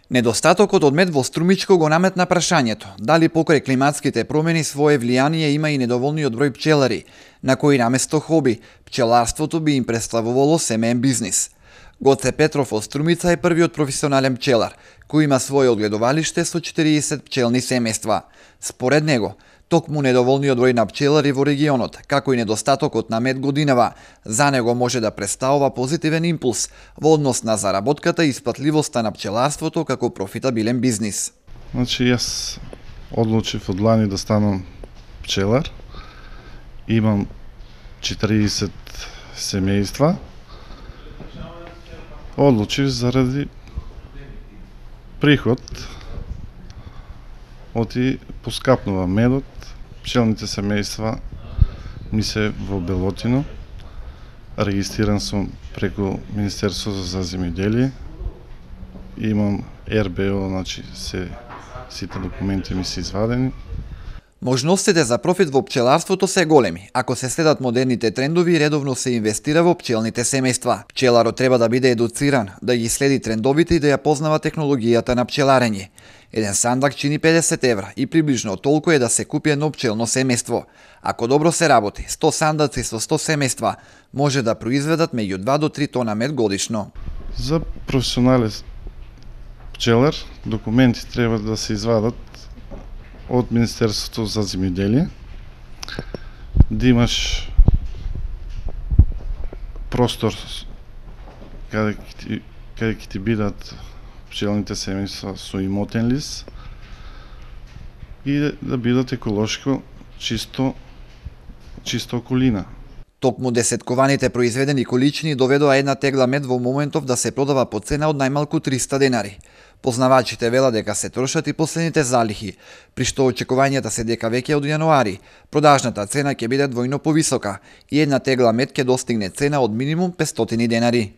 Недостатокот од мед во Струмичко го наметна прашањето дали покрај климатските промени свое влијание има и недоволниот број пчелари, на кои наместо хоби, пчеларството би им представувало семеен бизнис. Гоце Петров од Струмица е првиот професионален пчелар, кој има свое одгледувалиште со 40 пчелни семејства. Според него, токму недоволниот број на пчелари во регионот, како и недостатокот на мед годинава, за него може да представува позитивен импулс во однос на заработката и исплатливоста на пчеларството како профитабилен бизнис. Значи, јас одлучив од лани да станам пчелар. Имам 40 семејства. Одлучив заради приход, оти поскапнува медот, пчелните семејства ми се во Белотино. Регистриран сум преку Министерството за земјоделие. Имам РБО, значи сите документи ми се извадени. Можностите за профит во пчеларството се големи. Ако се следат модерните трендови, редовно се инвестира во пчелните семејства. Пчеларот треба да биде едуциран, да ги следи трендовите и да ја познава технологијата на пчеларење. Еден сандак чини 50 евра и приближно толку е да се купи едно пчелно семејство. Ако добро се работи, 100 сандаци со 100 семејства може да произведат меѓу 2 до 3 тона мед годишно. За професионален пчелар документи треба да се извадат од Министерството за земјоделие, да имаш простор каде ќе ти бидат пчелните семејства со имотен лист и да бидат еколошко чисто околина. Токму десеткованите произведени количини доведоа една тегла мед во моментов да се продава по цена од најмалку 300 денари. Познавачите велат дека се трошат и последните залихи, при што очекувањата се дека веќе од јануари продажната цена ќе биде двојно повисока и една тегла мед ќе достигне цена од минимум 500 денари.